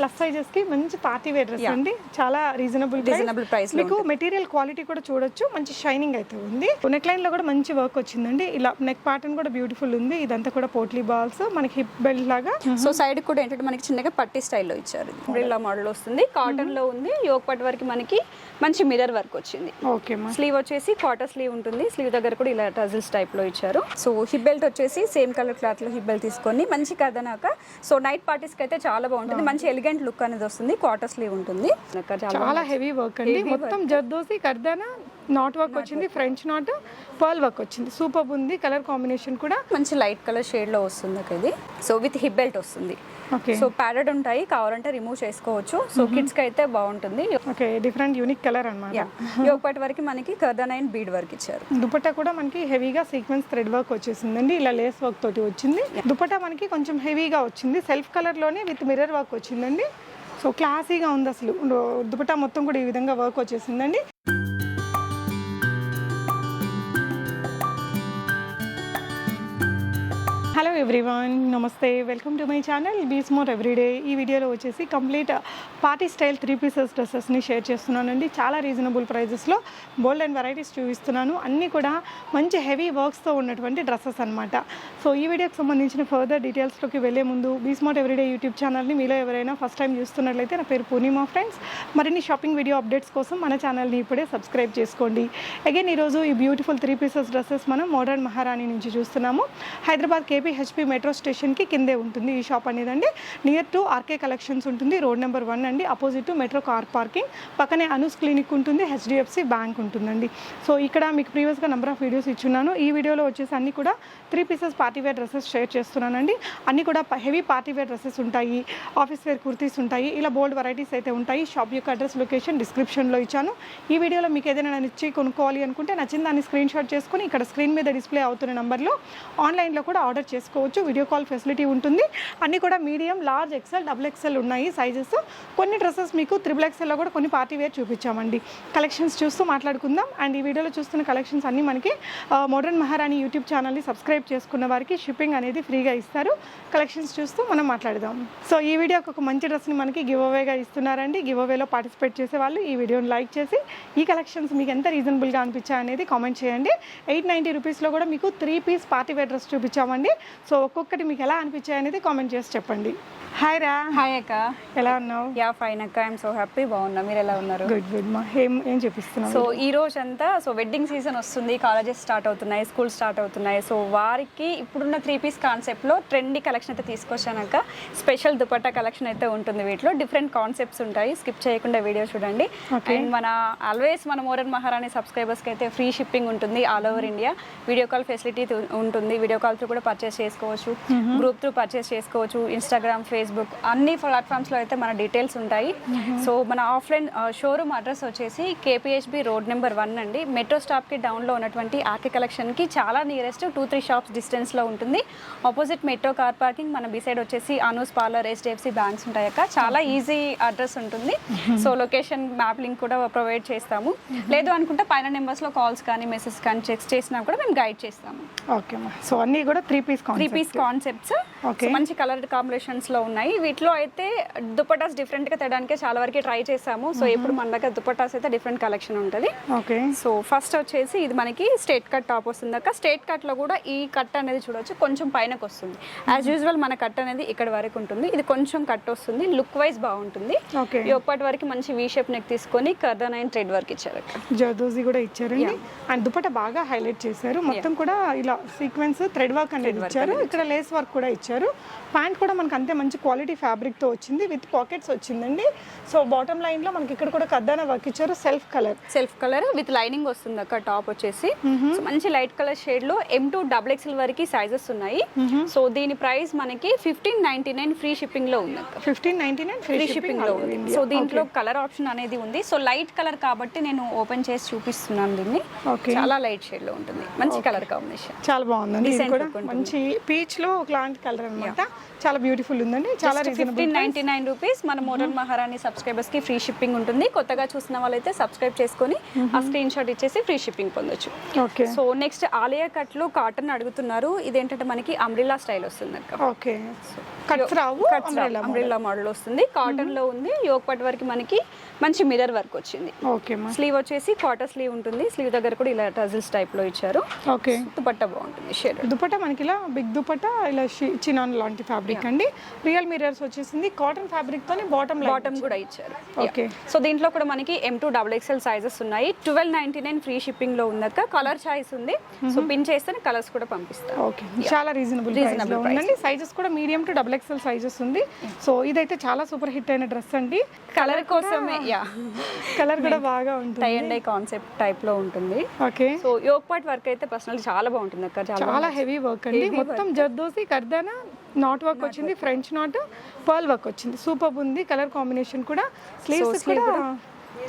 Plus sizes కి మంచి party wear dress అండి. చాలా రీజనబుల్ ప్రైస్ మీకు మెటీరియల్ క్వాలిటీ కూడా చూడొచ్చు, మంచి షైనింగ్ అయితే ఉంది. నెక్ లైన్ లో కూడా మంచి వర్క్ వచ్చిందండి. ఇలా నెక్ ప్యాటర్న్ కూడా బ్యూటిఫుల్ ఉంది. ఇదంతా కూడా పోట్లీ బాల్స్, మనకి హిప్ బెల్ట్ లాగా. సో సైడ్ కూడా ఏంటంటే మనకి చిన్నగా పట్టి స్టైల్లో ఇచ్చారు. ఇలా మోడల్ వస్తుంది, కాటన్ లో ఉంది. యోక్ పట్ వరకు మనకి మంచి మిర్రర్ వర్క్ వచ్చింది. ఓకే, స్లీవ్ వచ్చేసి క్వార్టర్ స్లీవ్ ఉంటుంది. స్లీవ్ దగ్గర కూడా ఇలా టజిల్స్ టైప్ లో ఇచ్చారు. సో హిప్ బెల్ట్ వచ్చేసి సేమ్ కలర్ క్లాత్ లో హిప్ బెల్ట్ తీసుకొని మంచి కదనాక. సో నైట్ పార్టీస్ కి అయితే చాలా బాగుంటుంది. మంచి ఎలిగెంట్ లుక్ అనేది వస్తుంది. క్వార్టర్ స్లీవ్ ఉంటుంది. చాలా హెవీ వర్క్ అండి. మొత్తం జర్దోసి కర్దానా నాట్ వర్క్ వచ్చింది, ఫ్రెంచ్ నాట్ పర్ల్ వర్క్ వచ్చింది. సూపర్ ఉంది. కలర్ కాంబినేషన్ కూడా మంచి లైట్ కలర్ షేడ్ లో వస్తుంది ఇది. సో విత్ హిప్ బెల్ట్ వస్తుంది. ఓకే, సో ప్యాడెడ్ ఉంటాయి, కావాలంటే రిమూవ్ చేసుకోవచ్చు. సో కిడ్స్ కి అయితే బాగుంటుంది. ఓకే, డిఫరెంట్ యూనిక్ కలర్ అన్నమాట. యోగపాటి వరకు మనకి కర్దానా అండ్ బీడ్ వర్క్ ఇచ్చారు. దుపట్టా కూడా మనకి హెవీగా సీక్వెన్స్ థ్రెడ్ వర్క్ వచ్చేసిందండి. ఇలా లేస్ వర్క్ తోటి వచ్చింది. దుపట్టా మనకి కొంచెం హెవీగా వచ్చింది. సెల్ఫ్ కలర్ లోనే విత్ మిర్రర్ వర్క్ వచ్చిందండి. సో క్లాసీగా ఉంది అసలు. దుపట్టా మొత్తం కూడా ఈ విధంగా వర్క్ వచ్చేసిందండి. హలో ఎవ్రీవన్, నమస్తే, welcome to my channel be smart everyday. ఈ వీడియోలో వచ్చేసి కంప్లీట్ పార్టీ స్టైల్ 3 పీసెస్ డ్రెస్సెస్ని షేర్ చేస్తున్నానండి. చాలా రీజనబుల్ ప్రైజెస్లో బోల్డ్ అండ్ వెరైటీస్ చూపిస్తున్నాను. అన్నీ కూడా మంచి హెవీ వర్క్స్తో ఉన్నటువంటి డ్రెస్సెస్ అనమాట. సో ఈ వీడియోకి సంబంధించిన ఫర్దర్ డీటెయిల్స్లోకి వెళ్ళే ముందు బీ స్మార్ట్ ఎవ్రీడే యూట్యూబ్ ఛానల్ని మీలో ఎవరైనా ఫస్ట్ టైం చూస్తున్నట్లయితే నా పేరు పూర్ణిమా ఫ్రెండ్స్. మరిన్ని షాపింగ్ వీడియో అప్డేట్స్ కోసం మన ఛానల్ని ఇప్పుడే సబ్స్క్రైబ్ చేసుకోండి. అగైన్ ఈరోజు ఈ బ్యూటిఫుల్ 3 పీసెస్ డ్రెస్సెస్ మనం మోడర్న్ మహారాణి నుంచి చూస్తున్నాము. హైదరాబాద్ హెచ్పి మెట్రో స్టేషన్కి కిందే ఉంటుంది ఈ షాప్ అనేదండి. నియర్ టు ఆర్కే కలెక్షన్స్ ఉంటుంది. రోడ్ నెంబర్ 1 అండి, opposite to metro car parking. పక్కనే అనూస్ క్లినిక్ ఉంటుంది, హెచ్డిఎఫ్సి బ్యాంక్ ఉంటుందండి. సో ఇక్కడ మీకు ప్రీవియస్గా నెంబర్ ఆఫ్ వీడియోస్ ఇచ్చున్నాను. ఈ వీడియోలో వచ్చేసి అన్ని కూడా 3 pieces party wear dresses share చేస్తున్నానండి. అన్ని కూడా హెవీ పార్టీ వేర్ డ్రెస్సెస్ ఉంటాయి, ఆఫీస్ వేర్ కుర్తీస్ ఉంటాయి, ఇలా బోల్డ్ వెరైటీస్ అయితే ఉంటాయి. షాప్ యొక్క అడ్రస్, లొకేషన్ డిస్క్రిప్షన్లో ఇచ్చాను. ఈ వీడియోలో మీకు ఏదైనా నచ్చి కొనుక్కోవాలి అనుకుంటే నచ్చిన దాన్ని స్క్రీన్ షాట్ చేసుకుని ఇక్కడ స్క్రీన్ మీద డిస్ప్లే అవుతున్న నెంబర్లో ఆన్లైన్లో కూడా ఆర్డర్ చేసుకోవచ్చు. వీడియో కాల్ ఫెసిలిటీ ఉంటుంది. అన్నీ కూడా medium, large, XL, double XL ఉన్నాయి సైజెస్. కొన్ని డ్రెస్సెస్ మీకు త్రిబుల్ ఎక్సెల్లో కూడా కొన్ని పార్టీ వేర్ చూపించామండి. కలెక్షన్స్ చూస్తూ మాట్లాడుకుందాం. అండ్ ఈ వీడియోలో చూస్తున్న కలెక్షన్స్ అన్నీ మనకి మోడర్న్ మహారాణి యూట్యూబ్ ఛానల్ని సబ్స్క్రైబ్ చేసుకున్న వారికి షిప్పింగ్ అనేది ఫ్రీగా ఇస్తారు. కలెక్షన్స్ చూస్తూ మనం మాట్లాడదాం. సో ఈ వీడియోకి ఒక మంచి డ్రెస్ని మనకి గివ్ అవేగా ఇస్తున్నారండి. గివ్ అవేలో పార్టిసిపేట్ చేసే వాళ్ళు ఈ వీడియోని లైక్ చేసి ఈ కలెక్షన్స్ మీకు ఎంత రీజనబుల్గా అనిపించాయి అనేది కామెంట్ చేయండి. 890 రూపీస్లో కూడా మీకు 3 పీస్ పార్టీ వేర్ డ్రెస్ చూపించామండి. సో ఒక్కొక్కటి మీకు ఎలా అనిపించాయి అనేది కామెంట్ చేసి చెప్పండి. హాయ్ రా. హాయ్ అక్క, ఎలా ఉన్నావు? యా ఫైన్ అక్క, ఐఎమ్ సో హ్యాపీ. బాగున్నా, మీరు ఎలా ఉన్నారు? గుడ్ గుడ్ మా. ఏం చూపిస్తున్నావు? సో ఈ రోజు అంతా వెడ్డింగ్ సీజన్ వస్తుంది, కాలేజెస్ స్టార్ట్ అవుతున్నాయి, స్కూల్ స్టార్ట్ అవుతున్నాయి. సో వారికి ఇప్పుడున్న 3 పీస్ కాన్సెప్ట్లో ట్రెండీ కలెక్షన్ అయితే తీసుకొచ్చానక్క. స్పెషల్ దుపట్టా కలెక్షన్ అయితే ఉంటుంది. వీటిలో డిఫరెంట్ కాన్సెప్ట్స్ ఉంటాయి. స్కిప్ చేయకుండా వీడియో చూడండి. అండ్ మన ఆల్వేస్ మన మోడర్న్ మహారాణి సబ్స్క్రైబర్స్కి అయితే ఫ్రీ షిప్పింగ్ ఉంటుంది all over India. Video call facility ఉంటుంది. వీడియో కాల్ త్రూ కూడా పర్చేస్ చేసుకోవచ్చు, గ్రూప్ త్రూ పర్చేస్ చేసుకోవచ్చు. ఇన్స్టాగ్రామ్, ఫేస్బుక్ అన్ని ప్లాట్ఫామ్స్లో అయితే మన డీటెయిల్స్ ఉంటాయి. సో మన ఆఫ్లైన్ షోరూమ్ అడ్రస్ వచ్చేసి కేపీహెచ్బి రోడ్ నెంబర్ 1 అండి. మెట్రో స్టాప్కి డౌన్లో ఉన్నటువంటి ఆర్కే కలెక్షన్కి చాలా నియరెస్ట్ 2-3 షాప్స్ డిస్టెన్స్లో ఉంటుంది. Opposite metro car parking. మన బిసైడ్ వచ్చేసి అనూస్ పార్లర్, హెచ్డిఎఫ్సి బ్యాంక్స్ ఉంటాయి అక్క. చాలా ఈజీ అడ్రస్ ఉంటుంది. సో లొకేషన్ మ్యాప్ లింక్ కూడా ప్రొవైడ్ చేస్తాము. లేదు అనుకుంటే పైన నెంబర్స్లో కాల్స్ కానీ మెసేజ్ కానీ చెక్ చేసినా కూడా మేము గైడ్ చేస్తాము. ఓకే మా. సో అన్నీ కూడా 3 పీస్ కాన్సెప్ట్స్ మంచి కలర్ కాంబినేషన్స్లో ఉన్నాయి. వీటిలో అయితే దుపట్టాస్ డిఫరెంట్గా తేయడానికి చాలా వరకు ట్రై చేసాము. సో ఇప్పుడు మన దగ్గర దుపట్టాస్ అయితే డిఫరెంట్ కలెక్షన్ ఉంటుంది. ఓకే. సో ఫస్ట్ వచ్చేసి ఇది మనకి స్ట్రేట్ కట్ టాప్ వస్తుంది అక్క. స్ట్రేట్ కట్లో కూడా ఈ కట్ అనేది చూడొచ్చు, కొంచెం పైనకు వస్తుంది. యాజ్ యూజువల్ మన కట్ అనేది ఇక్కడ వరకు ఉంటుంది. ఇది కొంచెం కట్ వస్తుంది, లుక్ వైజ్ బాగుంటుంది. ఒకటి వరకు మంచి వీ షేప్ నెక్ తీసుకొని కర్దానా అండ్ థ్రెడ్ వర్క్ ఇచ్చారు. జర్దోజీ కూడా ఇచ్చారండి. అండ్ దుపట్టా బాగా హైలైట్ చేశారు. మొత్తం కూడా ఇలా సీక్వెన్స్ థ్రెడ్ వర్క్ అనేది ఇచ్చారు. ఇక్కడ లేస్ వర్క్ కూడా ఇచ్చారు. ప్యాంట్ కూడా మనకు అంతే మంచి క్వాలిటీ ఫ్యాబ్రిక్తో వచ్చింది, విత్ పాకెట్స్ వచ్చిందండి. సో బాటమ్ లైన్లో మనకి ఇక్కడ కూడా కర్దానా వర్క్ ఇచ్చారు. సెల్ఫ్ కలర్ విత్ లైనింగ్ వస్తుంది అక్క. టాప్ వచ్చేసి సో మంచి లైట్ కలర్ షేడ్లో M2 డబుల్ ఎక్స్ఎల్ వరకు సైజెస్ ఉన్నాయి. సో దీని ప్రైస్ మనకి 1599 ఫ్రీ షిప్పింగ్లో ఉంది. 1599 ఫ్రీ షిప్పింగ్లో ఉంది. సో దీంట్లో కలర్ ఆప్షన్ అనేది ఉంది. సో లైట్ కలర్ కాబట్టి నేను ఓపెన్ చేసి చూపిస్తున్నాను దీన్ని. చాలా లైట్ షేడ్లో ఉంటుంది, మంచి కలర్ కాంబినేషన్, చాలా బాగుంది. మంచి పీచ్ లో ఒకలాంటి కలర్ అన్నమాట. చాలా బ్యూటిఫుల్ ఉందండి, చాలా రీజనబుల్. 1599 రూపీస్. మన మోడల్ మహారాణి సబ్స్క్రైబర్స్ కి ఫ్రీ షిప్పింగ్ ఉంటుంది. కొత్తగా చూసిన వాళ్ళైతే సబ్స్క్రైబ్ చేసుకొని ఆ స్క్రీన్ షాట్ ఇచ్చేసి ఫ్రీ షిప్పింగ్ పొందొచ్చు. Okay. So next Alia cut లో కాటన్ అడుగుతున్నారు. ఇదేంటంటే మనకి అంబ్రిల్లా స్టైల్ వస్తుంది అక్క. ఓకే, కట్స్ రావు, అంబ్రిల్లా మోడల్ వస్తుంది. కాటన్ లో ఉంది. యోక్ పట్ వరకు మనకి మంచి మిర్రర్ వర్క్ వచ్చింది. ఓకే. స్లీవ్ వచ్చేసి క్వార్టర్ స్లీవ్ ఉంటుంది. స్లీవ్ దగ్గర కూడా ఇలా టజిల్స్ టైప్ లో ఇచ్చారు. ఓకే. దుపట్టా బాగుంటుంది. షేడ్ దుపట్టా మనకి ఇలా బిగ్ దుపట్టా, ఇలా చినాన్ లాంటి ఫ్యాబ్రిక్ అండి. రియల్ మిర్రర్స్ వచ్చేసింది. కాటన్ ఫ్యాబ్రిక్ తోని బాటమ్ కూడా ఇచ్చారు. ఓకే. సో దీంట్లో కూడా మనకి M2 XXL సైజెస్ ఉన్నాయి. 1299 ఫ్రీ షిప్పింగ్ లో ఉందక్క. కలర్ చాయిస్ ఉంది. సో పిన్ చేస్తే కలర్స్ కూడా పంపిస్తారు. ఓకే, చాలా రీజనబుల్ లో ఉందండి. సైజెస్ కూడా మీడియం టు XXL సైజెస్ ఉంది. సో ఇదైతే చాలా సూపర్ హిట్ అయిన డ్రెస్ అండి. కలర్ కోసమే కలర్ కూడా బాగా ఉంటుంది. Tie and dye concept type లో ఉంటుంది. Okay. So yoke part work అయితే పర్సనల్ చాలా బాగుంటుంది అక్క. చాలా హెవీ వర్క్ అండి. మొత్తం జర్దోసి కర్దానా నాట్ వర్క్ వచ్చింది, ఫ్రెంచ్ నాట్, పర్ల్ వర్క్ వచ్చింది. సూపర్ ఉంది. కలర్ కాంబినేషన్ కూడా. స్లీవ్స్ కూడా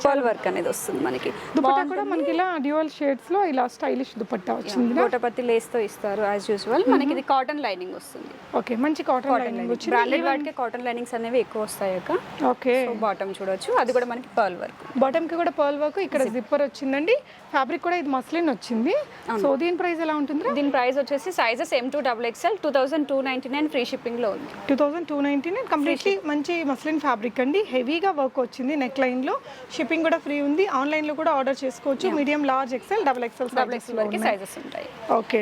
పర్ల్ వర్క్ అనేది వస్తుంది మనకి. దుపట్టా కూడా మనకి ఇలా డ్యూయల్ షేడ్స్ లో ఇలా స్టైలిష్ దుపట్టా వచ్చింది. గోటపత్తి లేస్ తో ఇస్తారు యాజ్ యూజువల్. మనకి ఇది కాటన్ లైనింగ్ వస్తుంది. ఓకే, మంచి కాటన్ లైనింగ్ వచ్చింది. బ్రాండెడ్ వాటికి కాటన్ లైనింగ్స్ అనేవి ఎక్కువ వస్తాయి అక్క. ఓకే. సో బాటమ్ చూడొచ్చు, అది కూడా మనకి పర్ల్ వర్క్. బాటమ్ కి కూడా పర్ల్ వర్క్. ఇక్కడ జిప్పర్ వచ్చిందండి. ఫ్యాబ్రిక్ కూడా ఇది మస్లిన్ వచ్చింది. సో దీని ప్రైస్ ఎలా ఉంటుంది? దీని ప్రైస్ వచ్చేసి sizes M2 XXL 2299 free shipping లో ఉంది. 2299 కంప్లీట్లీ మంచి మస్లిన్ ఫ్యాబ్రిక్ అండి. హెవీగా వర్క్ వచ్చింది నెక్ లైన్ లో. షిప్పింగ్ కూడా ఫ్రీ ఉంది. ఆన్లైన్ లో కూడా ఆర్డర్ చేసుకోవచ్చు. మీడియం, లార్జ్, XL, XXL వరకు సైజెస్ ఉంటాయి. ఓకే.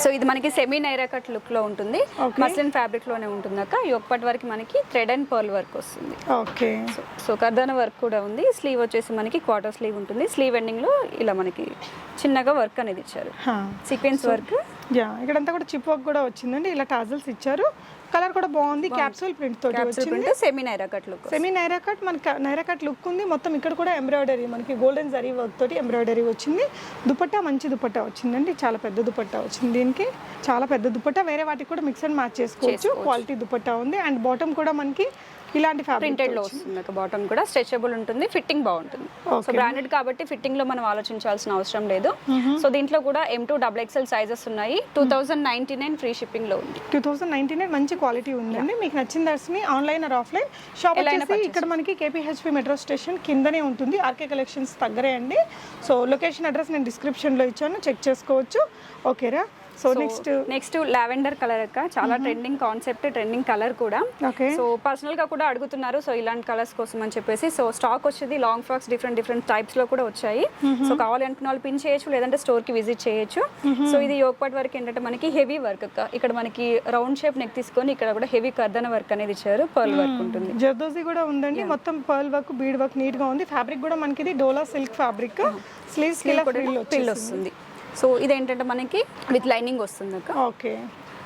సో ఇది మనకి సెమీ నైరా కట్ లుక్ లో ఉంటుంది. మస్లిన్ ఫ్యాబ్రిక్ లోనే ఉంటుంది అక్క. యోక్ పట్ వరకు మనకి థ్రెడ్ అండ్ పర్ల్ వర్క్ వస్తుంది. ఓకే. సో కర్దానా వర్క్ కూడా ఉంది. స్లీవ్ వచ్చేసి మనకి క్వార్టర్ స్లీవ్ ఉంటుంది. స్లీవ్ ఎండింగ్ లో ఇలా మనకి చిన్నగా వర్క్ అనేది ఇచ్చారు. Sequence work. ఇక్కడంతా కూడా చిప్ వర్క్ కూడా వచ్చిందండి. ఇలా టాజల్స్ ఇచ్చారు. కలర్ కూడా బాగుంది. క్యాప్సూల్ ప్రింట్ తోటి వచ్చింది. Semi Naira cut look. Semi Naira cut మనకి నైరా కట్ లుక్ ఉంది. మొత్తం ఇక్కడ కూడా ఎంబ్రాయిడరీ, మనకి గోల్డెన్ జరీ వర్క్ తోటి ఎంబ్రాయిడరీ వచ్చింది. దుపట్టా మంచి దుపట్టా వచ్చిందండి. చాలా పెద్ద దుపట్టా వచ్చింది. దీనికి చాలా పెద్ద దుపట్టా. వేరే వాటికి కూడా మిక్స్ అండ్ మ్యాచ్ చేసుకోవచ్చు. క్వాలిటీ దుపట్టా ఉంది. అండ్ బాటమ్ కూడా మనకి ఇలాంటి ప్రింటెడ్ లో వస్తుంది. బాటమ్ కూడా స్ట్రెచబుల్ ఉంటుంది. ఫిట్టింగ్ బాగుంటుంది. సో బ్రాండెడ్ కాబట్టి ఫిట్టింగ్ లో మనం ఆలోచించాల్సిన అవసరం లేదు. సో దీంట్లో కూడా M2 XXL సైజెస్ ఉన్నాయి. 2099 ఫ్రీ షిప్పింగ్ లో ఉంది. 2099 మంచి క్వాలిటీ ఉందండి. మీకు నచ్చిన డ్రెస్ని ఆన్లైన్ ఆర్ ఆఫ్లైన్ షాప్ వచ్చేసి ఇక్కడ మనకి KPHP మెట్రో స్టేషన్ కిందనే ఉంటుంది. ఆర్కే కలెక్షన్స్ దగ్గరే అండి. సో లొకేషన్ అడ్రస్ నేను డిస్క్రిప్షన్లో ఇచ్చాను, చెక్ చేసుకోవచ్చు. ఓకేరా. సో నెక్స్ట్ లావెండర్ కలర్ అక్క. చాలా ట్రెండింగ్ కాన్సెప్ట్, ట్రెండింగ్ కలర్ కూడా. సో పర్సనల్ గా కూడా అడుగుతున్నారు. సో ఇలాంటి కలర్స్ కోసం అని చెప్పేసి సో స్టాక్ వచ్చేది. లాంగ్ ఫ్రాక్స్ డిఫరెంట్ టైప్స్ లో కూడా వచ్చాయి. సో కావాలి అనుకున్న వాళ్ళు పిన్ చేయొచ్చు, లేదంటే స్టోర్ కి విజిట్ చేయొచ్చు. సో ఇది యోక్ పార్ట్ వర్క్ ఏంటంటే మనకి హెవీ వర్క్ అక్క. ఇక్కడ మనకి రౌండ్ షేప్ నెక్ తీసుకొని ఇక్కడ కూడా హెవీ కర్దన వర్క్ అనేది ఇచ్చారు. పర్ల్ వర్క్ ఉంటుంది. జర్దోసి కూడా ఉందండి. మొత్తం pearl work, bead work neat గా ఉంది. ఫ్యాబ్రిక్ కూడా మనకి ఇది డోలా సిల్క్ ఫ్యాబ్రిక్. స్లీవ్స్ కి పిల్ వస్తుంది. సో ఇదేంటంటే మనకి విత్ లైనింగ్ వస్తుంది అక్క. ఓకే.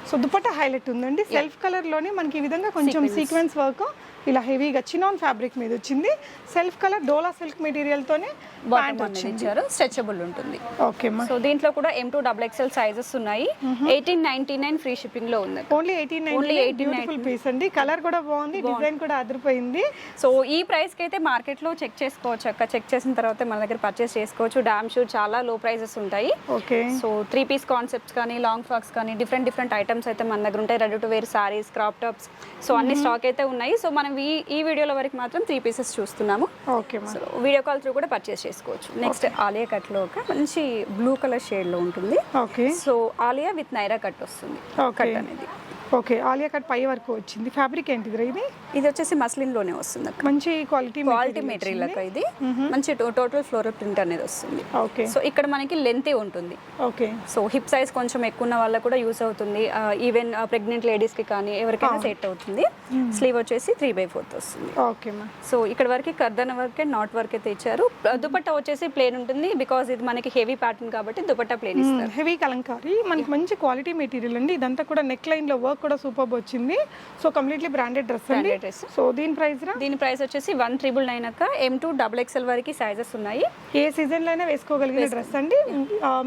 సో దుపట్టా హైలైట్ ఉందండి. సెల్ఫ్ కలర్ లోనే మనకి ఈ విధంగా కొంచెం సీక్వెన్స్ వర్క్ ఇలా హెవీగా చినాన్ ఫ్యాబ్రిక్ మీద వచ్చింది. సెల్ఫ్ కలర్ డోలా సిల్క్ మెటీరియల్ తోనే ప్యాంట్ వచ్చింది. స్ట్రెచబుల్ ఉంటుంది. ఓకే. సో దీంట్లో కూడా M2 XXL సైజెస్ ఉన్నాయి. 1899 ఫ్రీ షిప్పింగ్ లో ఉంది. ఓన్లీ 1899 బ్యూటిఫుల్ పీస్ అండి. కలర్ కూడా బాగుంది, డిజైన్ కూడా అదిరిపోయింది. సో ఈ ప్రైస్ కి అయితే మార్కెట్ లో చెక్ చేసుకోవచ్చు అక్క. చెక్ చేసిన తర్వాత మన దగ్గర పర్చేస్ చేసుకోవచ్చు. డామ్ షూర్ చాలా లో ప్రైజెస్ ఉంటాయి. ఓకే. సో 3 పీస్ కాన్సెప్ట్స్ కానీ, లాంగ్ ఫ్రాక్స్ కానీ, డిఫరెంట్ ఐటమ్స్ అయితే మన దగ్గర ఉంటాయి. Ready to wear saris, crop tops, so అన్ని స్టాక్ అయితే ఉన్నాయి. సో మనం ఈ వీడియోలో వరకు మాత్రం 3 పీసెస్ చూస్తున్నాము. Okay. So video call through కూడా పర్చేస్ చేసుకోవచ్చు. నెక్స్ట్ ఆలియా కట్ లో ఒక మంచి బ్లూ కలర్ షేడ్ లో ఉంటుంది. Okay. So Alia with Naira cut వస్తుంది. కట్ అనేది ఓకే. ఆలియా కట్ పై వరకు వచ్చింది. ఫ్యాబ్రిక్ ఏంటిది ఇది? ఇది వచ్చేసి మస్లిన్ లోనే వస్తుంది. మంచి క్వాలిటీ మెటీరియల్ అక్క. ఇది మంచి టోటల్ ఫ్లోరల్ ప్రింట్ అనేది వస్తుంది. ఓకే. సో ఇక్కడ మనకి లెంత్ ఉంటుంది. ఓకే. సో హిప్ సైజ్ కొంచెం ఎక్కువ ఉన్న వాళ్ళకి కూడా యూస్ అవుతుంది. ఈవెన్ ప్రెగ్నెంట్ లేడీస్ కి కానీ ఎవరికైనా సెట్ అవుతుంది. స్లీవ్ వచ్చేసి 3/4 వస్తుంది. ఓకే. సో ఇక్కడ వరకు కర్దన వర్క్ అండ్ నాట్ వర్క్ అయితే ఇచ్చారు. దుపట్టా వచ్చేసి ప్లేన్ ఉంటుంది. బికాస్ ఇది మనకి హెవీ ప్యాటర్న్ కాబట్టి దుపట్టా ప్లేన్ ఇస్తారు. హెవీ కలంకారీ మనకి మంచి క్వాలిటీ మెటీరియల్ అండి. ఇదంతా కూడా నెక్ లైన్ లో వర్క్ వర్క్ కూడా సూపర్ వచ్చింది. సో కంప్లీట్లీ బ్రాండెడ్ డ్రెస్ అండి. సో దీని ప్రైస్ దీని ప్రైస్ వచ్చేసి 1999 అక్క. M2 XXL వరకు సైజెస్ ఉన్నాయి. ఏ సీజన్ లో అయినా వేసుకోగలిగిన డ్రెస్ అండి.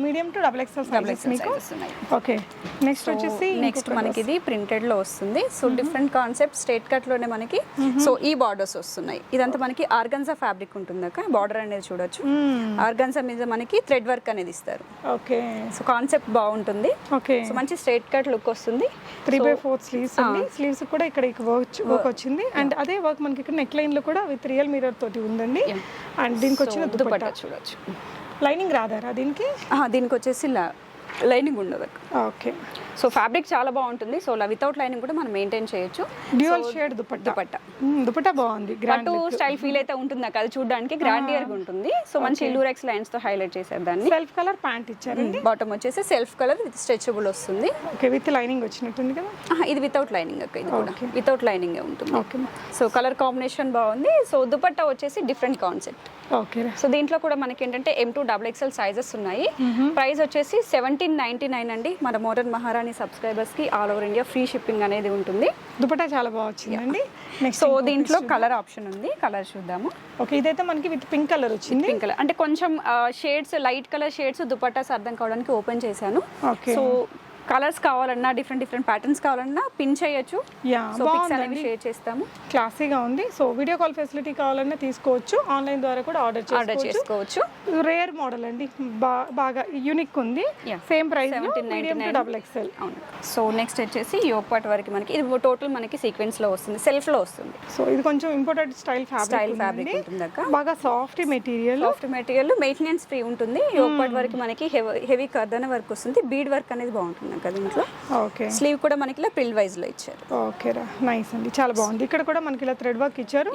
మీడియం టు XXL సైజెస్ మీకు. ఓకే, నెక్స్ట్ వచ్చేసి నెక్స్ట్ మనకి ఇది ప్రింటెడ్ లో వస్తుంది. So different concept straight cut లోనే మనకి సో ఈ బార్డర్స్ వస్తున్నాయి. ఇదంతా మనకి ఆర్గన్జా ఫ్యాబ్రిక్ ఉంటుంది అక్క. బార్డర్ అనేది చూడొచ్చు. ఆర్గన్జా మీద మనకి థ్రెడ్ వర్క్ అనేది ఇస్తారు. ఓకే, సో కాన్సెప్ట్ బాగుంటుంది. ఓకే, సో మంచి స్ట్రైట్ కట్ లుక్ వస్తుంది. 3/4 స్లీవ్స్ అండి. స్లీవ్స్ కూడా ఇక్కడ వర్క్ వచ్చింది. అండ్ అదే వర్క్ మనకి ఇక్కడ నెక్ లైన్ లో కూడా విత్ రియల్ మిర్రర్ తోటి ఉందండి. అండ్ దీనికి వచ్చిన దుపట్టా చూడొచ్చు. లైనింగ్ రాదారా దీనికి? దీనికి వచ్చేసి లైనింగ్ ఉండదు. ఓకే, సో ఫ్యాబ్రిక్ చాలా బాగుంటుంది. సో వితౌట్ లైనింగ్ కూడా మనం మెయింటైన్ చేయొచ్చు. డ్యూయల్ షేడ్ దుపట్టా బాగుంది. పట్టు స్టైల్ ఫీల్ అయితే ఉంటుంది నాకు. అది చూడడానికి గ్రాండియర్ గా ఉంటుంది. సో మంచి లూరెక్స్ లైన్స్ తో హైలైట్ చేసేదాన్ని. సెల్ఫ్ కలర్ ప్యాంట్ ఇచ్చారండి. బాటమ్ వచ్చేసి సెల్ఫ్ కలర్ విత్ స్ట్రెచబుల్ వస్తుంది. ఓకే, విత్ లైనింగ్ వచ్చినట్టుంది కదా. ఇది వితౌట్ లైనింగ్ అక్క. ఇది కూడా వితౌట్ లైనింగ్ ఉంటుంది. ఓకే, సో కలర్ కాంబినేషన్ బాగుంది. సో దుపట్టా వచ్చేసి డిఫరెంట్ కాన్సెప్ట్. ఓకే, సో దీంట్లో కూడా మనకి ఏంటంటే M2 XXL సైజెస్ ఉన్నాయి. ప్రైస్ వచ్చేసి 1799 అండి. మన మోడర్న్ మహారాణి సబ్స్క్రైబర్స్ కి all over India free shipping అనేది ఉంటుంది. దుపట్టా చాలా బాగా వచ్చిందండి. సో దీంట్లో కలర్ ఆప్షన్ ఉంది. కలర్ చూద్దాము. ఓకే, ఇదైతే మనకి విత్ పింక్ కలర్ వచ్చింది. పింక్ కలర్ అంటే కొంచెం shades light colour shades dupattas అర్థం కావడానికి ఓపెన్ చేశాను. ఓకే, సో కలర్స్ కావాలన్నా డిఫరెంట్ ప్యాటర్న్స్ కావాలన్నా పిన్ చేయొచ్చు. సో పిక్స్ అనేవి షేర్ చేస్తాము. క్లాసీగా ఉంది. సో వీడియో కాల్ ఫెసిలిటీ కావాలన్నా తీసుకోవచ్చు. ఆన్లైన్ ద్వారా కూడా ఆర్డర్ చేసుకోవచ్చు. రేర్ మోడల్ అండి, బాగా యూనిక్ ఉంది. Same price XXL. So next వచ్చేసి యోక్ పార్ట్ వరకు మనకి ఇది టోటల్ మనకి సీక్వెన్స్ లో వస్తుంది, సెల్ఫ్ లో వస్తుంది. సో ఇది కొంచెం ఇంపోర్టెడ్ స్టైల్ ఫ్యాబ్రిక్ ఉంటుంది అక్క. బాగా సాఫ్ట్ మెటీరియల్ మెయింటెనెన్స్ ఫ్రీ ఉంటుంది. యోక్ పార్ట్ వరకు మనకి హెవీ కర్దన వర్క్ వస్తుంది. బీడ్ వర్క్ అనేది బాగుంటుంది అక్క దీంట్లో. ఓకే, స్లీవ్ కూడా మనకి ఇలా ప్రిల్ వైజ్ లో ఇచ్చారు. ఓకే రా, నైస్ అండి, చాలా బాగుంది. ఇక్కడ కూడా మనకి ఇలా థ్రెడ్ వర్క్ ఇచ్చారు.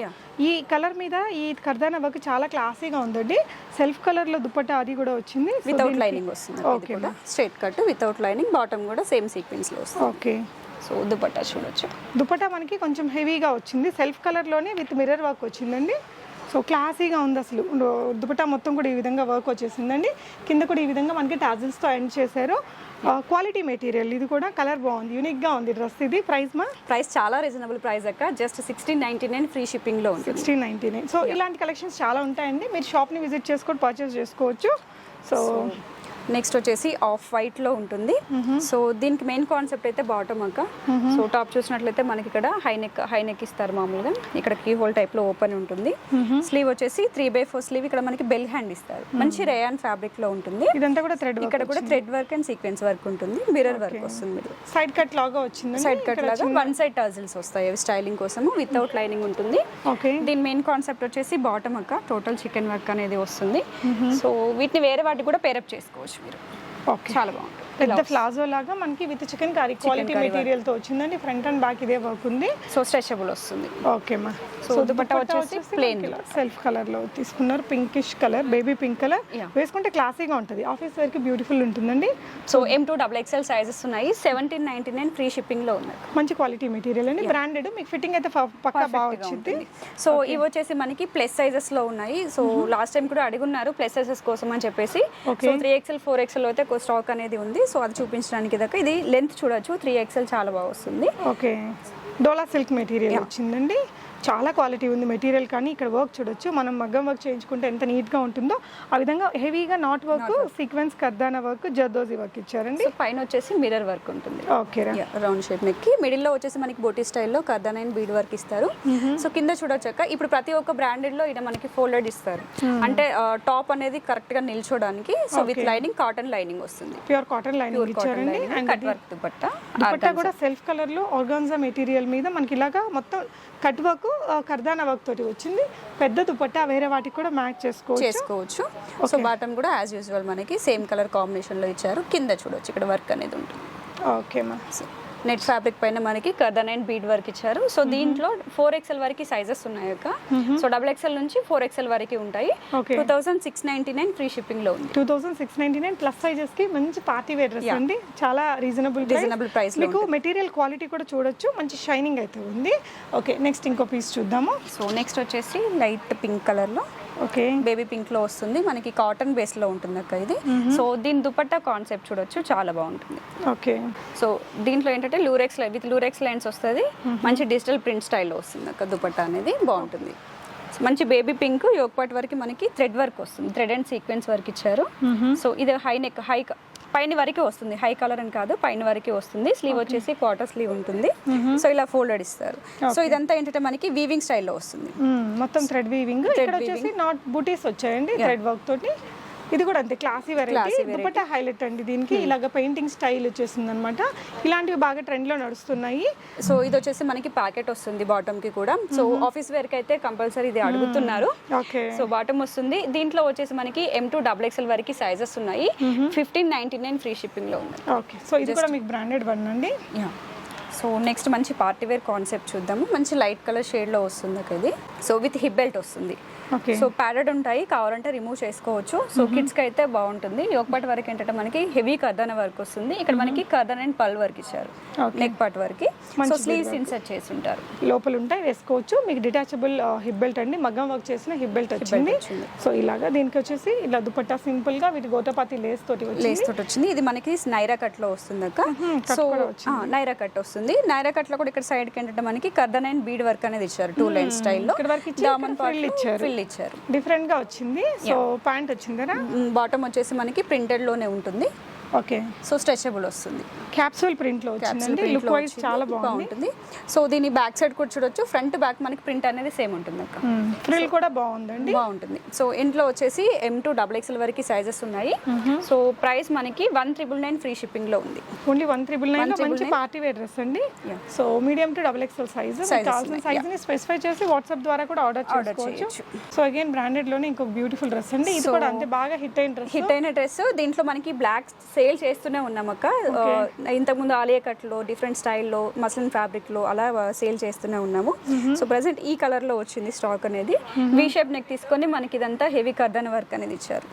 ఈ కలర్ మీద ఈ కర్దానా వర్క్ చాలా క్లాసీగా ఉందండి. సెల్ఫ్ కలర్ లో దుపట్టా అది కూడా వచ్చింది. వితౌట్ లైనింగ్ వస్తుంది. Okay, straight cut without lining. Bottom కూడా సేమ్ సీక్వెన్స్ లో వస్తుంది. ఓకే, సో దుపట్టా చూడొచ్చు. దుపట్టా మనకి కొంచెం హెవీగా వచ్చింది. సెల్ఫ్ కలర్ లోనే విత్ మిర్రర్ వర్క్ వచ్చిందండి. సో క్లాసీగా ఉంది అసలు. దుపట్టా మొత్తం కూడా ఈ విధంగా వర్క్ వచ్చేసిందండి. కింద కూడా ఈ విధంగా మనకి టాజిల్స్తో ఎండ్ చేశారు. Quality material. ఇది కూడా కలర్ బాగుంది, యూనిక్గా ఉంది డ్రెస్. ఇది ప్రైస్ చాలా రీజనబుల్ ప్రైస్ అక్క. జస్ట్ 1699 ఫ్రీ షిప్పింగ్ లో ఉంది. 1699. సో ఇలాంటి కలెక్షన్స్ చాలా ఉంటాయండి. మీరు షాప్ని విజిట్ చేసుకొని పర్చేస్ చేసుకోవచ్చు. సో నెక్స్ట్ వచ్చేసి ఆఫ్ వైట్ లో ఉంటుంది. సో దీనికి మెయిన్ కాన్సెప్ట్ అయితే బాటమ్ అక్క. సో టాప్ చూసినట్లయితే మనకి ఇక్కడ హై నెక్ ఇస్తారు మామూలుగా. ఇక్కడ కీ హోల్ టైప్ లో ఓపెన్ ఉంటుంది. స్లీవ్ వచ్చేసి 3/4 స్లీవ్. ఇక్కడ మనకి బెల్ హ్యాండ్ ఇస్తారు. మంచి రేయాన్ ఫ్యాబ్రిక్ లో ఉంటుంది. ఇదంతా కూడా థ్రెడ్. ఇక్కడ కూడా thread work and sequence work ఉంటుంది. మిర్రర్ వర్క్ వస్తుంది. సైడ్ కట్ లాగా వచ్చింది. సైడ్ కట్ లాగా వన్ సైడ్ టజిల్స్ వస్తాయి. అవి స్టైలింగ్ కోసము. వితౌట్ లైనింగ్ ఉంటుంది. దీని మెయిన్ కాన్సెప్ట్ వచ్చేసి బాటమ్ అక్క. టోటల్ చికెన్ వర్క్ అనేది వస్తుంది. సో వీటిని వేరే వాటికి కూడా పేరప్ చేసుకోవచ్చు మీరు. చాలా బాగుంటుంది. పెద్ద ప్లాజో లాగా మనకి with chicken curry quality material తో వచ్చిందండి. ఫ్రంట్ అండ్ బ్యాక్ ఇదే వర్క్ ఉంది. సో స్ట్రెచబుల్ వస్తుంది. ఓకే మా. సో దుపట్టా వచ్చేసి ప్లెయిన్ సెల్ఫ్ కలర్ లో తీసుకున్నారు. Pinkish colour, baby pink colour. వేసుకుంటే క్లాసీగా ఉంటుంది. ఆఫీస్ వేర్ కి బ్యూటిఫుల్ ఉంటుందండి. సో M2 XXL సైజెస్ ఉన్నాయి. 1799 ఫ్రీ షిప్పింగ్ లో ఉన్నాయి. మంచి క్వాలిటీ మెటీరియల్ అండి, బ్రాండెడ్. మీకు ఫిట్టింగ్ అయితే పక్కా బాగా వచ్చింది. సో ఇవి వచ్చేసి మనకి ప్లస్ సైజెస్ లో ఉన్నాయి. సో లాస్ట్ టైం కూడా అడుగున్నారు ప్లస్ సైజెస్ కోసం అని చెప్పేసి. సో 3XL 4XL అయితే స్టాక్ అనేది ఉంది. సో అది చూపించడానికి దాకా ఇది లెంత్ చూడొచ్చు. 3XL చాలా బాగా వస్తుంది. ఓకే, డోలా సిల్క్ మెటీరియల్ వచ్చిందండి. చాలా క్వాలిటీ ఉంది మెటీరియల్. కానీ ఇక్కడ వర్క్ చూడొచ్చు. మనం మగ్గం వర్క్ చేయించుకుంటే ఎంత నీట్గా ఉంటుందో ఆ విధంగా హెవీగా నాట్ వర్క్, సీక్వెన్స్ కర్దానా వర్క్, జర్దోజీ వర్క్ ఇచ్చారండి. పైన వచ్చేసి మిర్రర్ వర్క్ ఉంటుంది. ఓకే, రౌండ్ షేప్ నెక్ కి మిడిల్ లో వచ్చేసి మనకి బోటీ స్టైల్లో కర్దానా అండ్ బీడ్ వర్క్ ఇస్తారు. సో కింద చూడొచ్చాక ఇప్పుడు ప్రతి ఒక్క బ్రాండెడ్ లో ఇక్కడ మనకి ఫోల్డెడ్ ఇస్తారు. అంటే టాప్ అనేది కరెక్ట్ గా నిల్చోడానికి. So with lining cotton lining వస్తుంది. ప్యూర్ కాటన్ లైనింగ్ ఇచ్చారండి. అండ్ కట్ వర్క్ దుపట్టా కూడా సెల్ఫ్ కలర్ లో ఆర్గాన్జా మెటీరియల్ మీద మనకి ఇలాగా మొత్తం కట్ వర్క్, కర్దానా వర్క్ తోటి వచ్చింది. పెద్ద దుపట్టా వేరే వాటికి కూడా మ్యాచ్ చేసుకోవచ్చు. సో బాటమ్ కూడా యాజ్ యూజువల్ మనకి సేమ్ కలర్ కాంబినేషన్ లో ఇచ్చారు. కింద చూడొచ్చు ఇక్కడ వర్క్ అనేది ఉంటుంది. ఓకే మా. నెట్ ఫ్యాబ్రిక్ పైన మనకి కర్దానా అండ్ బీడ్ వర్క్ ఇచ్చారు. సో దీంట్లో 4XL వరకు సైజెస్ ఉన్నాయి అక్క. సో XXL నుంచి 4XL వరకు ఉంటాయి. 2699 ఫ్రీ షిప్పింగ్ లో ఉంది. 2699 ప్లస్ సైజెస్ కి మంచి పార్టీ వేర్ డ్రెస్ అండి. చాలా రీజనబుల్ ప్రైస్. మీకు మెటీరియల్ క్వాలిటీ కూడా చూడొచ్చు. మంచి షైనింగ్ అయితే ఉంది. ఓకే, నెక్స్ట్ ఇంకో పీస్ చూద్దాము. సో నెక్స్ట్ వచ్చేసి లైట్ పింక్ కలర్ లో ఓకే, బేబీ పింక్ లో వస్తుంది, మనకి కాటన్ బేస్ లో ఉంటుంది అక్క ఇది. సో దీని దుపట్టా కాన్సెప్ట్ చూడొచ్చు, చాలా బాగుంటుంది. ఓకే, సో దీంట్లో ఏంటంటే లూరెక్స్ విత్ లూరెక్స్ లైన్స్ వస్తుంది, మంచి డిజిటల్ ప్రింట్ స్టైల్లో వస్తుంది అక్క దుపట్టా అనేది బాగుంటుంది. మంచి బేబీ పింక్ యోక్ పార్ట్ వరకు మనకి థ్రెడ్ వర్క్ వస్తుంది, థ్రెడ్ అండ్ సీక్వెన్స్ వర్క్ ఇచ్చారు. సో ఇది హై నెక్, పైన వరకే వస్తుంది, హై కలర్ అని కాదు, పైన వరకే వస్తుంది. స్లీవ్ వచ్చేసి క్వార్టర్ స్లీవ్ ఉంటుంది. సో ఇలా ఫోల్డెడ్ ఇస్తారు. సో ఇదంతా ఏంటంటే మనకి వీవింగ్ స్టైల్లో వస్తుంది, మొత్తం థ్రెడ్ వీవింగ్. ఇక్కడ వచ్చేసి నాట్ బూటీస్ వచ్చాయండి థ్రెడ్ వర్క్ తోటి. ఇది కూడా అంతే క్లాసీ వెరైటీ. దుపట్టా హైలైట్ అండి దీనికి, ఇలాగ పెయింటింగ్ స్టైల్ వచ్చేసింది అనమాట. ఇలాంటివి బాగా ట్రెండ్ లో నడుస్తున్నాయి. సో ఇది వచ్చేసి మనకి ప్యాకెట్ వస్తుంది బాటమ్ కి కూడా. సో ఆఫీస్ వేర్ కి అయితే కంపల్సరీ ఇది అడుగుతున్నారు. ఓకే, సో బాటమ్ వస్తుంది. దీంట్లో వచ్చేసి మనకి M2 XXL వరకు సైజెస్ ఉన్నాయి. 1599 ఫ్రీ షిప్పింగ్ లో ఉంది. ఓకే, సో ఇది కూడా మీకు బ్రాండెడ్ వన్ అండి. సో నెక్స్ట్ మంచి పార్టీ వేర్ కాన్సెప్ట్ చూద్దాము. మంచి లైట్ కలర్ షేడ్ లో వస్తుంది ఇది. సో విత్ హిప్ బెల్ట్ వస్తుంది. ఓకే, సో ప్యాడెడ్ ఉంటాయి, కావాలంటే రిమూవ్ చేసుకోవచ్చు. సో కిడ్స్ కి అయితే బాగుంటుంది. యోక్ పార్ట్ వరకు ఏంటంటే మనకి హెవీ కర్దాన వర్క్ వస్తుంది. ఇక్కడ మనకి కర్దాన అండ్ పల్ వర్క్ ఇచ్చారు నెక్ పార్ట్ వరకు. సో స్లీవ్స్ ఇన్సర్ట్ చేసి ఉంటారు, లోపల ఉంటాయి, వేసుకోవచ్చు. మీకు డిటాచబుల్ హిప్ బెల్ట్ అండి, మగ్గం వర్క్ చేసిన హిప్ బెల్ట్ వచ్చింది. సో ఇలాగా దీనికి వచ్చేసి ఇలా దుపట్టా సింపుల్ గా విత్ గోటపాతి లేస్ తోటి వచ్చింది. ఇది మనకి నైరా కట్ లో వస్తుంది అక్క. సో నైరా కట్ వస్తుంది. నైరా కట్ లో కూడా ఇక్కడ సైడ్ కి ఏంటంటే మనకి కర్దాన అండ్ బీడ్ వర్క్ అనేది ఇచ్చారు, 2 లైన్ స్టైల్లో ఇచ్చారు. డిఫరెంట్ గా వచ్చింది. సో ప్యాంట్ వచ్చిందరా, బాటమ్ వచ్చేసి మనకి ప్రింటెడ్ లోనే ఉంటుంది. ఓకే, సో స్ట్రెచబుల్ వస్తుంది, క్యాప్సూల్ ప్రింట్ లో వచ్చిందండి. లుక్ వైజ్ చాలా బాగుంటుంది. సో దీని బ్యాక్ సైడ్ కూడా చూడొచ్చు, ఫ్రంట్ బ్యాక్ మనకి ప్రింట్ అనేది సేమ్ ఉంటుంది అక్క. ఫ్రిల్ కూడా బాగుందండి, బాగుంటుంది. సో ఇంట్లో వచ్చేసి M2 XXL వరకు సైజెస్ ఉన్నాయి. సో ప్రైస్ మనకి 1999 ఫ్రీ షిప్పింగ్ లో ఉంది. ఓన్లీ 1999 లో మంచి పార్టీ వేర్ డ్రెస్ అండి. So medium to XXL size, కావాల్సిన సైజ్ ని స్పెసిఫై చేసి వాట్సాప్ ద్వారా కూడా ఆర్డర్ చేసుకోవచ్చు. సో అగైన్ బ్రాండెడ్ లోనే ఇంకొక బ్యూటిఫుల్ డ్రెస్ అండి. ఇది కూడా అంతే బాగా హిట్ అయిన డ్రెస్. దీంట్లో మనకి బ్లాక్ సేల్ చేస్తూనే ఉన్నాం అక్క. ఇంతకుముందు ఆలియా కట్ లో డిఫరెంట్ స్టైల్లో మస్లిన్ ఫ్యాబ్రిక్ లో అలా సేల్ చేస్తూనే ఉన్నాము. సో ప్రెసెంట్ ఈ కలర్ లో వచ్చింది స్టాక్ అనేది. వి షేప్ నెక్ తీసుకొని మనకి ఇదంతా హెవీ కర్దాన వర్క్ అనేది ఇచ్చారు.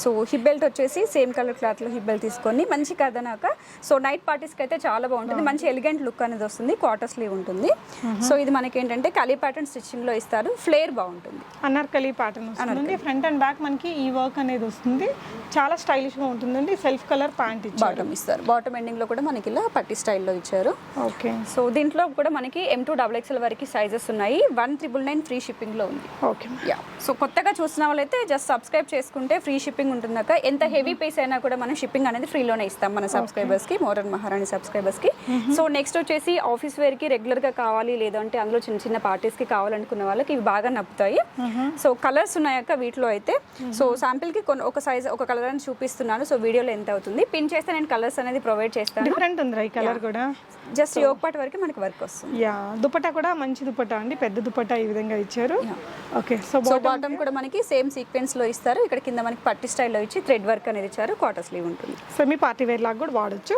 సో హిప్ బెల్ట్ వచ్చేసి సేమ్ కలర్ క్లాత్ లో హిప్ బెల్ట్ తీసుకొని మంచి కర్దాన అక్క. సో నైట్ పార్టీస్ కి అయితే చాలా బాగుంటుంది, మంచి ఎలిగెంట్ లుక్ అనేది వస్తుంది. క్వార్టర్ స్లీవ్ ఉంటుంది. సో ఇది మనకి ఏంటంటే కలీ ప్యాటర్న్ స్టిచ్చింగ్ లో ఇస్తారు, ఫ్లేర్ బాగుంటుంది. అనార్కలి ప్యాటర్న్ వస్తుంది. ఫ్రంట్ అండ్ బ్యాక్ మనకి ఈ వర్క్ అనేది వస్తుంది, చాలా స్టైలిష్ గా ఉంటుందండి. సెల్ఫ్ కలర్ ప్యాంట్ బాటమ్ ఇస్తారు. బాటమ్ ఎండింగ్ లో కూడా మనకి ఇలా పట్టి స్టైల్లో ఇచ్చారు. ఓకే, సో దీంట్లో కూడా మనకి M2 XXL వరకు సైజెస్ ఉన్నాయి. 1999 ఫ్రీ షిప్పింగ్ లో ఉంది. ఓకే, సో కొత్తగా చూసిన వాళ్ళైతే జస్ట్ సబ్స్క్రైబ్ చేసుకుంటే ఫ్రీ షిప్పింగ్ ఉంటుందాక. ఎంత హెవీ పీస్ అయినా కూడా మనం షిప్పింగ్ అనేది ఫ్రీలోనే ఇస్తాం మన సబ్స్క్రైబర్స్ కి, మోడర్న్ మహారాణి సబ్స్క్రైబర్స్ కి. సో నెక్స్ట్ వచ్చేసి ఆఫీస్ వేర్ కి రెగ్యులర్ గా కావాలి, లేదంటే అందులో చిన్న చిన్న పార్టీస్ కి కావాలనుకున్న వాళ్ళకి ఇవి బాగా నప్పుతాయి. సో కలర్స్ ఉన్నాయక్క వీటిలో అయితే. సో శాంపిల్ కి ఒక సైజ్ ఒక కలర్ అని చూపిస్తున్నాను. సో వీడియోలో ఎంత అవుతుంది పిన్ చేస్తే నేను కలర్స్ అనేది ప్రొవైడ్ చేస్తాను. డిఫరెంట్ ఉంది ఈ కలర్ కూడా. జస్ట్ యోక్ పార్ట్ వరకు మనకి వర్క్ వస్తుంది. దుపట్టా కూడా మంచి దుపట్టా అండి, పెద్ద దుపట్టా ఈ విధంగా ఇచ్చారు. ఓకే, సో బాటమ్ కూడా మనకి సేమ్ సీక్వెన్స్ లో ఇస్తారు. ఇక్కడ కింద మనకి పట్టి స్టైల్లో ఇచ్చి థ్రెడ్ వర్క్ అనేది ఇచ్చారు. క్వార్టర్ స్లీవ్ ఉంటుంది. సెమీ పార్టీ వేర్ లాగా కూడా వాడొచ్చు.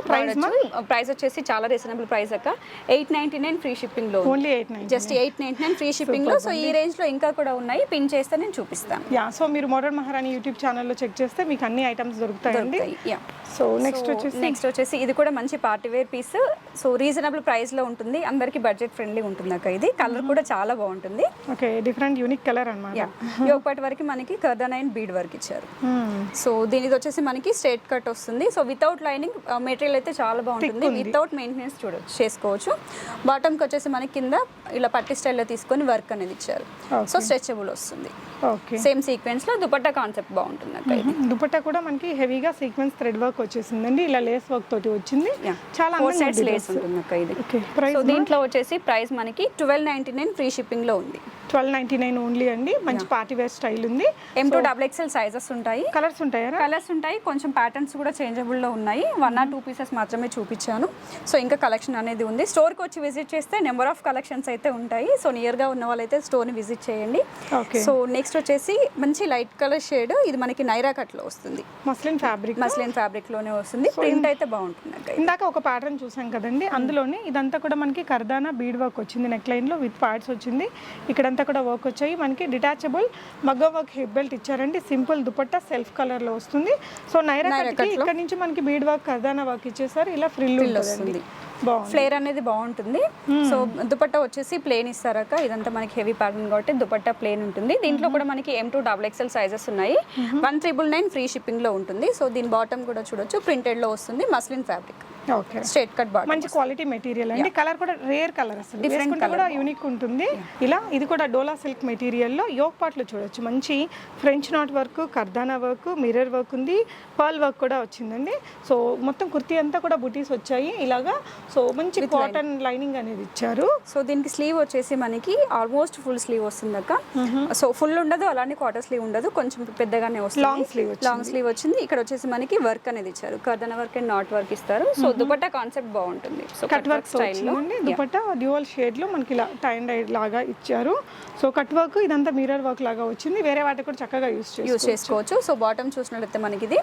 ప్రైస్ వచ్చేసి చాలా రీజనబుల్ ప్రైస్ అక్క. 899 ఫ్రీ షిప్పింగ్ లో, ఓన్లీ 899, జస్ట్ 899 ఫ్రీ షిప్పింగ్ లో. సో ఈ రేంజ్ లో ఇంకా కూడా ఉన్నాయి, పిన్ చేస్తే నేను చూపిస్తాను. సో మీరు మోడర్న్ మహారాణి యూట్యూబ్ ఛానల్లో చెక్ చేస్తే మీకు అన్ని ఐటమ్స్ దొరుకుతాయండి. సో నెక్స్ట్ వచ్చేసి ఇది కూడా మంచి party wear piece. So reasonable price లో ఉంటుంది, అందరికి బడ్జెట్ ఫ్రెండ్లీ ఉంటుంది అక్క. ఇది కలర్ కూడా చాలా బాగుంటుంది. ఓకే, డిఫరెంట్ యూనిక్ కలర్ అన్నమాట. యోక్ పార్ట్ వరకు మనకి కర్దానా అండ్ బీడ్ వర్క్ ఇచ్చారు. సో దీనిది వచ్చేసి మనకి స్ట్రైట్ కట్ వస్తుంది. సో వితౌట్ లైనింగ్ మెటీరియల్ అయితే చాలా బాగుంటుంది, వితౌట్ మెయింటెనెన్స్ చేసుకోవచ్చు. బాటమ్ కి వచ్చేసి మనకి కింద ఇలా పట్టి స్టైల్లో తీసుకొని వర్క్ అనేది ఇచ్చారు. సో స్ట్రెచబుల్ వస్తుంది. సేమ్ సీక్వెన్స్ లో దుపట్టా కాన్సెప్ట్ బాగుంటుంది అక్క. దుపట్టా కూడా మనకి హెవీగా సీక్వెన్స్ థ్రెడ్ వర్క్ వచ్చేసిందండి, ఇలా లేస్ వర్క్ తోటి వచ్చింది. చాలా లేస్ ఉంటుంది అక్క ఇది. సో దీంట్లో వచ్చేసి ప్రైస్ మనకి 1299 ఫ్రీ షిప్పింగ్ లో ఉంది. 1299 ఓన్లీ అండి. మంచి పార్టీ వేర్ స్టైల్ ఉంది. M2 XXL సైజెస్ ఉంటాయి. కలర్స్ ఉంటాయా? కలర్స్ ఉంటాయి, కొంచెం ప్యాటర్న్స్ కూడా చేంజబుల్ లో ఉన్నాయి. 1 or 2 పీసెస్ మాత్రమే చూపించాను. సో ఇంకా కలెక్షన్ అనేది ఉంది. స్టోర్ కి వచ్చి విజిట్ చేస్తే నెంబర్ ఆఫ్ కలెక్షన్స్ అయితే ఉంటాయి. సో నియర్ గా ఉన్న వాళ్ళైతే స్టోర్ ని విజిట్ చేయండి. సో నెక్స్ట్ వచ్చేసి మంచి లైట్ కలర్ షేడ్, ఇది మనకి నైరా కట్ లో వస్తుంది. మస్లిన్ ఫ్యాబ్రిక్ లోనే వస్తుంది. ప్రింట్ అయితే బాగుంటుంది. ఇందాక ఒక ప్యాటర్న్ చూసాం కదండి, అందులోనే ఇదంతా కూడా మనకి కర్దానా బీడ్ వర్క్ వచ్చింది. నెక్ లైన్ లో విత్ పార్ట్స్ వచ్చింది. ఇక్కడంతా కూడా వర్క్ వచ్చాయి. మనకి డిటాచబుల్ మగ్గం వర్క్ హిప్ బెల్ట్ ఇచ్చారండి. సింపుల్ దుపట్టా సెల్ఫ్ కలర్ లో వస్తుంది. సో నైరా కట్ ఇక్కడ నుంచి మనకి బీడ్ వర్క్ కర్దానా వర్క్ ఇచ్చేసారు. ఇలా ఫ్రిల్ ఉంటుంది. బాగుంది. ఫ్లేర్ అనేది బాగుంటుంది. సో దుపట్టా వచ్చేసి ప్లేన్ ఇస్తారక, ఇదంతా మనకి హెవీ ప్యాటర్న్ కాబట్టి దుపట్టా ప్లేన్ ఉంటుంది. దీంట్లో కూడా మనకి M2 XXL సైజెస్ ఉన్నాయి. 1999 ఫ్రీ షిప్పింగ్ లో ఉంటుంది. సో దీని బాటమ్ కూడా చూడొచ్చు, ప్రింటెడ్ లో వస్తుంది, muslin fabric, okay, straight cut bottom. మంచి క్వాలిటీ మెటీరియల్ అండి. కలర్ కూడా రేర్ కలర్, అసలు Different వేసుకుంటే కూడా యూనిక్ ఉంటుంది. ఇలా ఇది కూడా డోలా సిల్క్ మెటీరియల్ లో యోక్ పార్ట్ లో చూడొచ్చు, మంచి ఫ్రెంచ్ నాట్ వర్క్, కర్దానా వర్క్, మిర్రర్ వర్క్ ఉంది, పర్ల్ వర్క్ కూడా వచ్చిందండి. సో మొత్తం కుర్తీ అంతా కూడా బుటీస్ వచ్చాయి ఇలాగా. సో మంచి కాటన్ లైనింగ్ అనేది ఇచ్చారు. సో దీనికి స్లీవ్ వచ్చేసి మనకి ఆల్మోస్ట్ ఫుల్ స్లీవ్ వస్తుంది అక్క. సో ఫుల్ ఉండదు, అలానే క్వార్టర్ స్లీవ్ ఉండదు, కొంచెం పెద్దగానే వస్తుంది. లాంగ్ స్లీవ్ వచ్చింది. ఇక్కడ వచ్చేసి మనకి వర్క్ అనేది ఇచ్చారు, కర్దన వర్క్ అండ్ నాట్ వర్క్ ఇస్తారు. సో దుపట్టా కాన్సెప్ట్ బాగుంటుంది. సో కట్ వర్క్ స్టైల్లో దుపట్టా డ్యూయల్ షేడ్ లో మనకి ఇలా టై అండ్ డై లాగా ఇచ్చారు. సో కట్ వర్క్ ఇదంతా మిర్రర్ వర్క్ లాగా వచ్చింది. వేరే వాటికి కూడా చక్కగా యూస్ చేసుకోవచ్చు. సో బాటమ్ చూసినట్లయితే మనకి ఇది,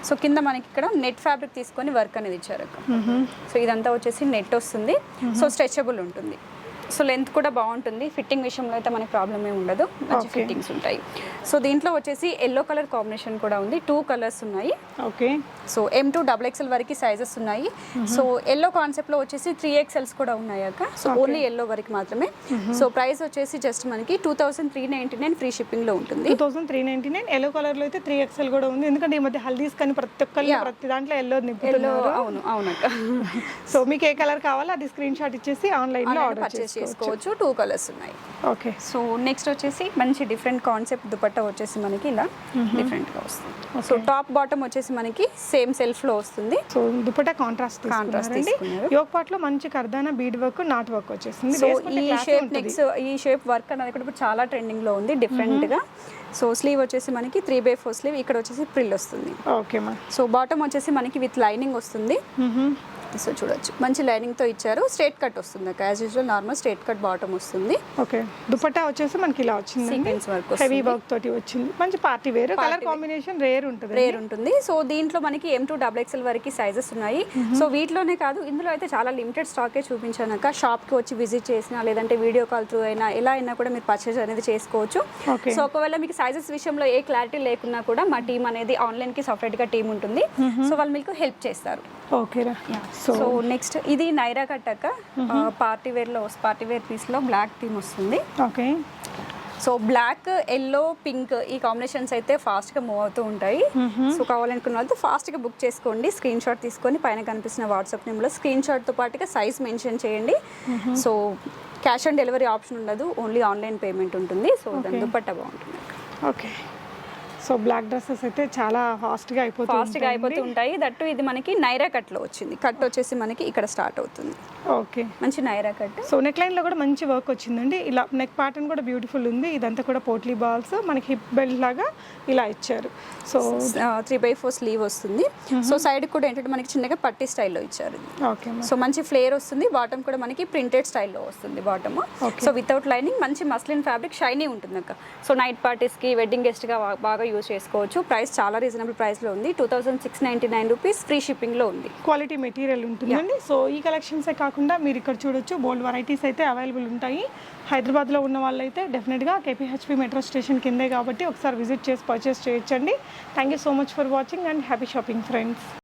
సో కింద మనకి ఇక్కడ నెట్ ఫ్యాబ్రిక్ తీసుకొని వర్క్ అనేది ఇచ్చారు. సో ఇదంతా వచ్చేసి నెట్ వస్తుంది. సో స్ట్రెచబుల్ ఉంటుంది. సో లెంత్ కూడా బాగుంటుంది. ఫిట్టింగ్ విషయంలో అయితే మనకి ప్రాబ్లం ఏమి ఉండదు, మంచి ఫిట్టింగ్స్ ఉంటాయి. సో దీంట్లో వచ్చేసి ఎల్లో కలర్ కాంబినేషన్ కూడా ఉంది, 2 కలర్స్ ఉన్నాయి. ఓకే, సో M2 XXL వరకు సైజెస్ ఉన్నాయి. సో ఎల్లో కాన్సెప్ట్ లో వచ్చేసి 3XLs కూడా ఉన్నాయి అక్క. సో ఓన్లీ ఎల్లో వరకు మాత్రమే. సో ప్రైస్ వచ్చేసి జస్ట్ మనకి 2399 ఫ్రీ షిప్పింగ్ లో ఉంటుంది. 2399. ఎల్లో కలర్ లో అయితే 3XL కూడా ఉంది, ఎందుకంటే ఈ మధ్య హల్దీస్ కానీ ప్రతి ఒక్కళ్ళు ప్రతి దాంట్లో ఎల్లో నింపుతున్నారు. అవునక్క. సో మీకు ఏ కలర్ కావాలో అది స్క్రీన్ షాట్ ఇచ్చేసి ఆన్లైన్ లో ఆర్డర్ చేసుకోవచ్చు. 2 కలర్స్ ఉన్నాయి. ఓకే, సో నెక్స్ట్ వచ్చేసి మంచి డిఫరెంట్ కాన్సెప్ట్ దుపట్టా వచ్చేసి మనకి ఇలా డిఫరెంట్ గా వస్తుంది. సో టాప్ బాటమ్ వచ్చేసి మనకి సేమ్ సెల్ఫ్ లో వస్తుంది. సో దుపట్టా కాంట్రాస్ట్ తీసుకున్నారు. యోక్ పార్ట్ లో మంచి కర్దానా బీడ్ వర్క్, నాట్ వర్క్ వచ్చేసింది. సో ఈ షేప్ వర్క్ అనేది కూడా ఇప్పుడు చాలా ట్రెండింగ్ లో ఉంది, డిఫరెంట్ గా. సో స్లీవ్ వచ్చేసి మనకి 3/4 స్లీవ్, ఇక్కడ వచ్చేసి ప్రిల్ వస్తుంది. ఓకే మా. సో బాటమ్ వచ్చేసి మనకి విత్ లైనింగ్ వస్తుంది. సో చూడొచ్చు, మంచి లైనింగ్ తో ఇచ్చారు. స్ట్రైట్ కట్ వస్తుంది as usual, normal straight cut bottom వస్తుంది. ఓకే, దుపట్టా వచ్చేసి మనకి ఇలా వచ్చింది, సీక్వెన్స్ వర్క్, హెవీ వర్క్ తోటి వచ్చింది. మంచి party wear colour combination rare ఉంటుంది. సో దీంట్లో మనకి M2 XXL వరకు సైజెస్ ఉన్నాయి. సో వీటిలోనే కాదు, ఇందులో అయితే చాలా లిమిటెడ్ స్టాకే చూపించాక షాప్ కి వచ్చి విజిట్ చేసినా లేదంటే వీడియో కాల్ త్రూ అయినా ఎలా అయినా కూడా మీరు పర్చేజ్ అనేది చేసుకోవచ్చు. సో ఒకవేళ మీకు సైజెస్ విషయంలో ఏ క్లారిటీ లేకున్నా కూడా మా టీం అనేది ఆన్లైన్ కి సపరేట్ గా టీం ఉంటుంది. సో వాళ్ళు మీకు హెల్ప్ చేస్తారు. ఓకేరా. సో నెక్స్ట్ ఇది నైరా కట్ అక్క. పార్టీ వేర్ పీస్ లో బ్లాక్ థీమ్ వస్తుంది. Okay, so black, yellow, pink ఈ కాంబినేషన్స్ అయితే ఫాస్ట్ గా మూవ్ అవుతూ ఉంటాయి. సో కావాలనుకున్న వాళ్ళు ఫాస్ట్ గా బుక్ చేసుకోండి. స్క్రీన్ షాట్ తీసుకొని పైన కనిపిస్తున్న వాట్సాప్ నెంబర్లో స్క్రీన్ షాట్ తో పాటుగా సైజ్ మెన్షన్ చేయండి. So cash on delivery option ఉండదు, ఓన్లీ ఆన్లైన్ పేమెంట్ ఉంటుంది. సో దాని దుపట్టా బాగుంటుంది. ఓకే, సో బ్లాక్ డ్రెస్సెస్ అయితే చాలా ఫాస్ట్గా అయిపోతూ ఉంటాయి. దట్టు ఇది మనకి నైరా కట్లో వచ్చింది. కట్ వచ్చేసి మనకి ఇక్కడ స్టార్ట్ అవుతుంది. ఓకే, మంచి Naira cut. So neck line లో కూడా మంచి వర్క్ వచ్చిందండి. ఇలా నెక్ ప్యాటర్న్ కూడా బ్యూటిఫుల్ ఉంది. ఇదంతా కూడా పోట్లీ బాల్స్ మనకి హిప్ బెల్ట్ లాగా ఇలా ఇచ్చారు. సో 3/4 స్లీవ్ వస్తుంది. సో సైడ్ కూడా ఏంటంటే మనకి చిన్నగా పట్టీ స్టైల్లో ఇచ్చారు. ఓకే, సో మంచి ఫ్లేర్ వస్తుంది. బాటమ్ కూడా మనకి ప్రింటెడ్ స్టైల్లో వస్తుంది బాటమ్. సో వితౌట్ లైనింగ్, మంచి మస్లిన్ ఫ్యాబ్రిక్, షైనీ ఉంటుంది అక్క. సో నైట్ పార్టీస్ కి, వెడ్డింగ్ గెస్ట్ గా బాగా యూజ్ చేసుకోవచ్చు. ప్రైస్ చాలా రీజనబుల్ ప్రైస్ లో ఉంది. 2699 రూపీస్ ఫ్రీ షిప్పింగ్ లో ఉంది. క్వాలిటీ మెటీరియల్ ఉంటుందండి. సో ఈ కలెక్షన్సే కాకుండా మీరు ఇక్కడ చూడొచ్చు బోల్డ్ వెరైటీస్ అయితే అవైలబుల్ ఉంటాయి. హైదరాబాద్లో ఉన్న వాళ్ళైతే డెఫినెట్గా KPHP మెట్రో స్టేషన్ కిందే కాబట్టి ఒకసారి విజిట్ చేసి పర్చేస్ చేయొచ్చండి. Thank you so much for watching and happy shopping friends.